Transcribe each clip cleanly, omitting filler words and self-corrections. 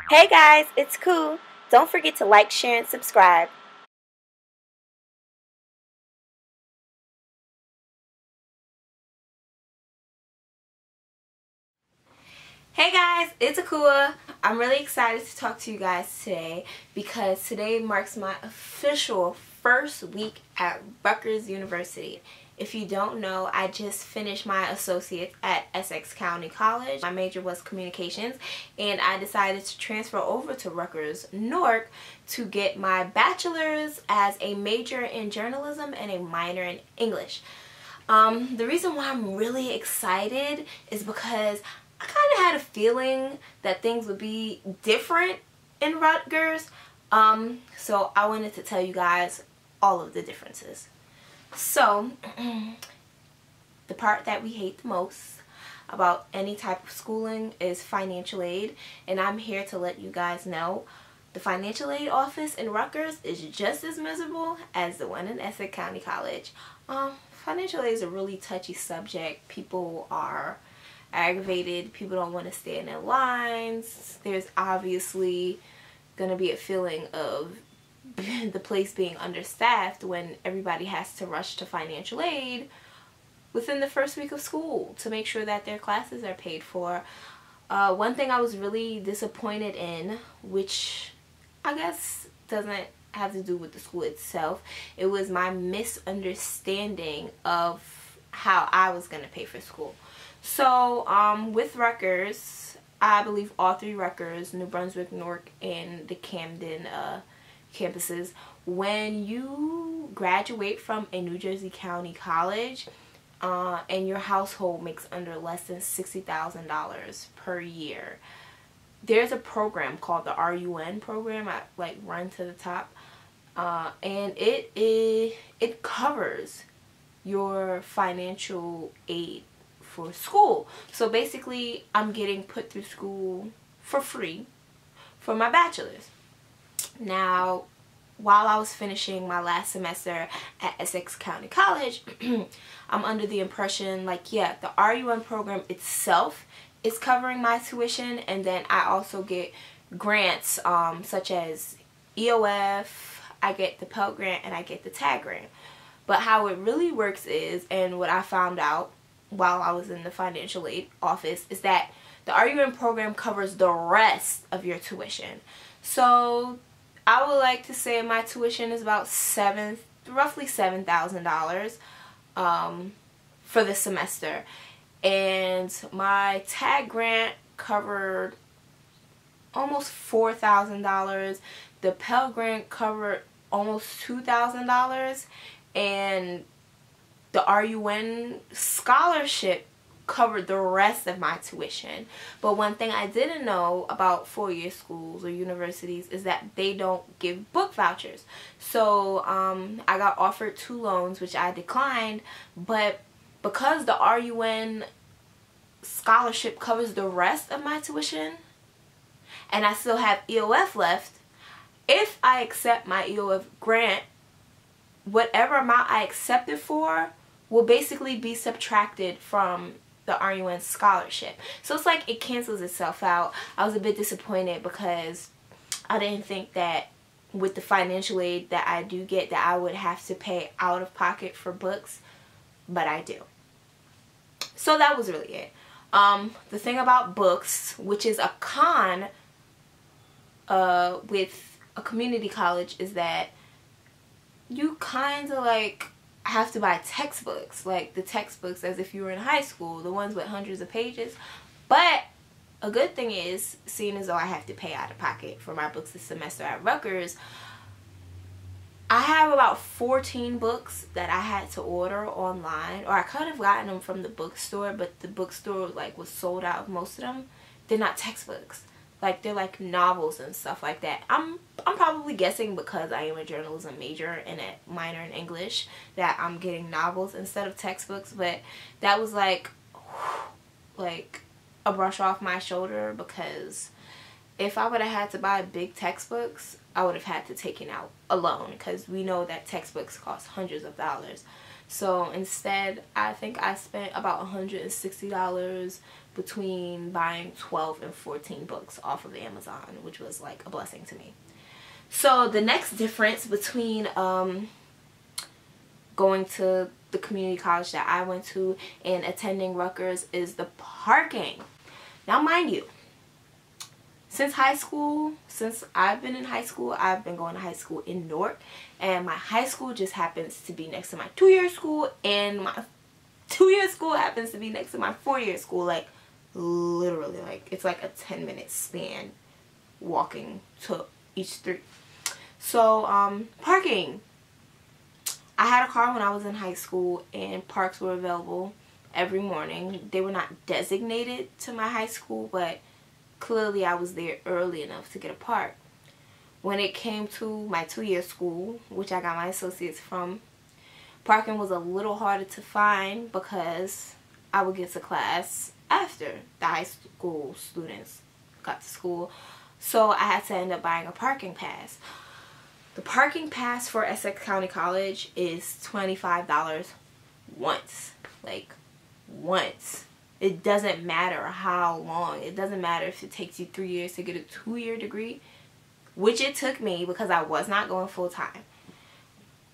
Hey guys, it's cool. Don't forget to like, share, and subscribe. Hey guys, it's Akua. I'm really excited to talk to you guys today because today marks my official first week at Rutgers University. If you don't know, I just finished my associates at Essex County College. My major was communications and I decided to transfer over to Rutgers, Newark to get my bachelor's as a major in journalism and a minor in English. The reason why I'm really excited is because I kind of had a feeling that things would be different in Rutgers. So I wanted to tell you guys all of the differences. So, the part that we hate the most about any type of schooling is financial aid. And I'm here to let you guys know the financial aid office in Rutgers is just as miserable as the one in Essex County College. Financial aid is a really touchy subject. People are aggravated. People don't want to stay in their lines. There's obviously going to be a feeling of the place being understaffed when everybody has to rush to financial aid within the first week of school to make sure that their classes are paid for. One thing I was really disappointed in, which I guess doesn't have to do with the school itself, it was my misunderstanding of how I was going to pay for school. So with Rutgers, I believe all three Rutgers, New Brunswick, Newark, and the Camden campuses, when you graduate from a New Jersey County college and your household makes under less than $60,000 per year, there's a program called the RUN program. I like run to the top, and it covers your financial aid for school. So basically, I'm getting put through school for free for my bachelor's. Now, while I was finishing my last semester at Essex County College, I'm under the impression like, yeah, the RUN program itself is covering my tuition, and then I also get grants such as EOF, I get the Pell Grant, and I get the TAG Grant. But how it really works is, and what I found out while I was in the financial aid office, is that the RUN program covers the rest of your tuition. So I would like to say my tuition is about roughly $7,000 for the semester. And my TAG grant covered almost $4,000. The Pell Grant covered almost $2,000. And the RUN scholarship covered the rest of my tuition. But one thing I didn't know about four-year schools or universities is that they don't give book vouchers. So I got offered 2 loans, which I declined, but because the RUN scholarship covers the rest of my tuition and I still have EOF left, if I accept my EOF grant, whatever amount I accepted for will basically be subtracted from the RUN scholarship. So it's like it cancels itself out. I was a bit disappointed because I didn't think that with the financial aid that I do get that I would have to pay out of pocket for books, but I do. So that was really it. The thing about books, which is a con with a community college, is that you kind of like have to buy textbooks, like the textbooks as if you were in high school, the ones with hundreds of pages. But a good thing is, seeing as though I have to pay out of pocket for my books this semester at Rutgers, I have about 14 books that I had to order online, or I could have gotten them from the bookstore, but the bookstore like was sold out of most of them. They're not textbooks. Like, they're like novels and stuff like that. I'm probably guessing because I am a journalism major and a minor in English that I'm getting novels instead of textbooks, but that was like a brush off my shoulder, because if I would have had to buy big textbooks, I would have had to take out a loan, because we know that textbooks cost hundreds of dollars. So instead, I think I spent about $160 between buying 12 and 14 books off of Amazon, which was like a blessing to me. So the next difference between going to the community college that I went to and attending Rutgers is the parking. Now mind you, since I've been in high school, I've been going to high school in Newark, and my high school just happens to be next to my 2-year school, and my 2-year school happens to be next to my 4-year school. Like literally, like it's like a 10-minute span walking to each street. So parking. I had a car when I was in high school, and parks were available every morning. They were not designated to my high school, but clearly I was there early enough to get a park. When it came to my 2-year school, which I got my associates from, parking was a little harder to find because I would get to class after the high school students got to school. So I had to end up buying a parking pass. The parking pass for Essex County College is $25 once. Like, once. It doesn't matter how long. It doesn't matter if it takes you 3 years to get a 2-year degree, which it took me because I was not going full time.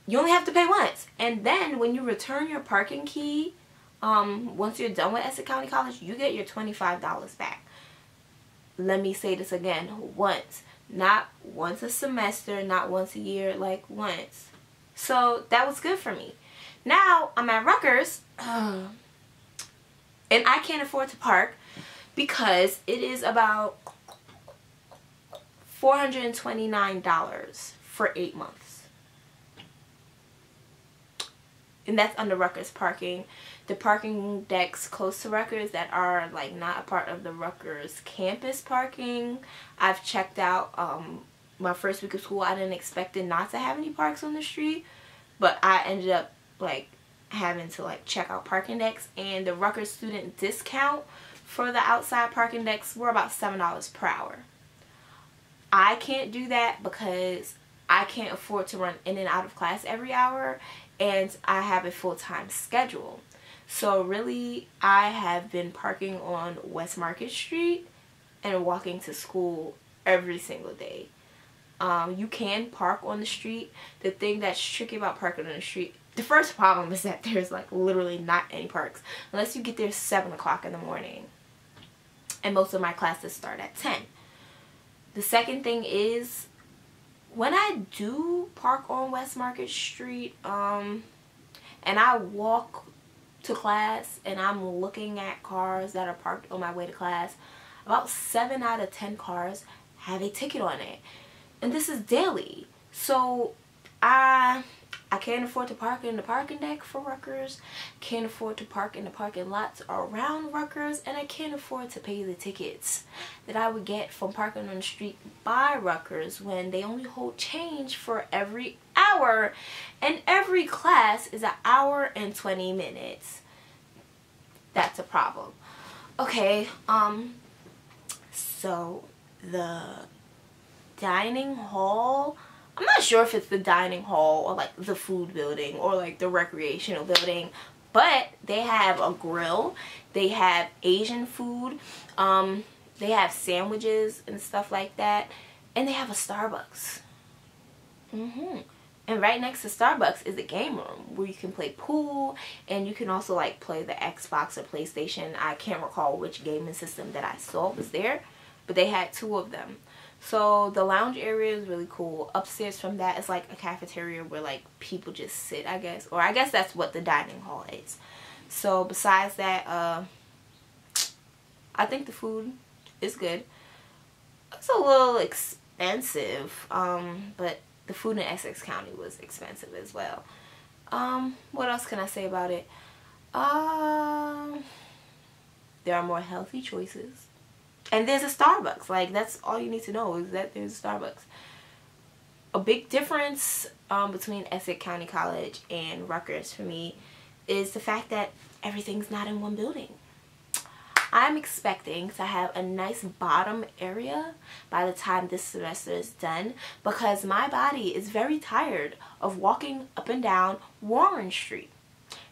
You only have to pay once. And then when you return your parking key, once you're done with Essex County College, you get your $25 back. Let me say this again. Once. Not once a semester, not once a year, like once. So that was good for me. Now I'm at Rutgers, and I can't afford to park because it is about $429 for 8 months. And that's under Rutgers parking. The parking decks close to Rutgers that are like not a part of the Rutgers campus parking, I've checked out. My first week of school, I didn't expect it not to have any parks on the street, but I ended up like having to like check out parking decks, and the Rutgers student discount for the outside parking decks were about $7 per hour. I can't do that because I can't afford to run in and out of class every hour, and I have a full-time schedule. So really, I have been parking on West Market Street and walking to school every single day. You can park on the street. The thing that's tricky about parking on the street, the first problem is that there's like literally not any parks unless you get there 7 o'clock in the morning. And most of my classes start at 10. The second thing is, when I do park on West Market Street, and I walk to class and I'm looking at cars that are parked on my way to class, about 7 out of 10 cars have a ticket on it. And this is daily. So I can't afford to park in the parking deck for Rutgers, can't afford to park in the parking lots around Rutgers, and I can't afford to pay the tickets that I would get from parking on the street by Rutgers when they only hold change for every hour, and every class is an hour and 20 minutes. That's a problem. Okay, so the dining hall, I'm not sure if it's the dining hall or like the food building or like the recreational building, but they have a grill, they have Asian food, they have sandwiches and stuff like that, and they have a Starbucks. And right next to Starbucks is a game room where you can play pool, and you can also like play the Xbox or PlayStation. I can't recall which gaming system that I saw was there, but they had 2 of them. So the lounge area is really cool. Upstairs from that is like a cafeteria where like people just sit, I guess. Or I guess that's what the dining hall is. So besides that, I think the food is good. It's a little expensive, but the food in Essex County was expensive as well. What else can I say about it? There are more healthy choices. And there's a Starbucks. Like, that's all you need to know, is that there's a Starbucks. A big difference between Essex County College and Rutgers for me is the fact that everything's not in one building. I'm expecting to have a nice bottom area by the time this semester is done, because my body is very tired of walking up and down Warren Street.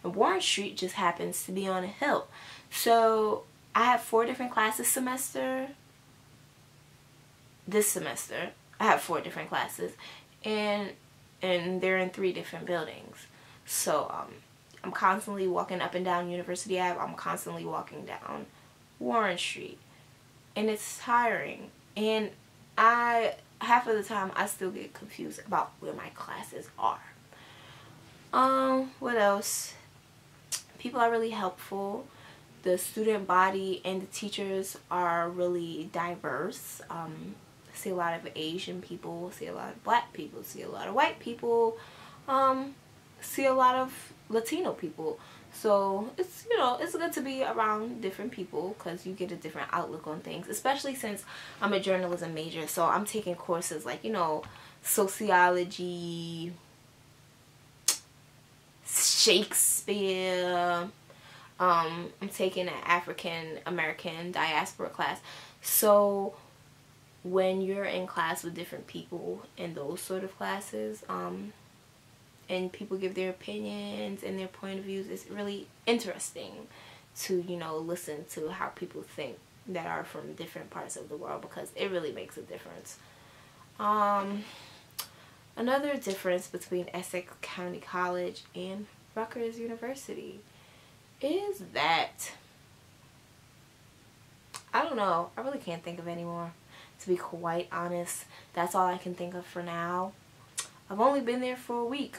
And Warren Street just happens to be on a hill. So I I have 4 different classes this semester. I have 4 different classes, and they're in 3 different buildings. So I'm constantly walking up and down University Ave. I'm constantly walking down Warren Street, and it's tiring. And half of the time I still get confused about where my classes are. What else? People are really helpful. The student body and the teachers are really diverse. See a lot of Asian people, see a lot of black people, see a lot of white people, see a lot of Latino people. So it's, you know, it's good to be around different people because you get a different outlook on things, especially since I'm a journalism major. So I'm taking courses like, you know, sociology, Shakespeare. I'm taking an African American diaspora class. So when you're in class with different people in those sort of classes, and people give their opinions and their point of views, it's really interesting to, you know, listen to how people think that are from different parts of the world, because it really makes a difference. Another difference between Essex County College and Rutgers University is that, I don't know, I really can't think of any more, to be quite honest. That's all I can think of for now. I've only been there for a week,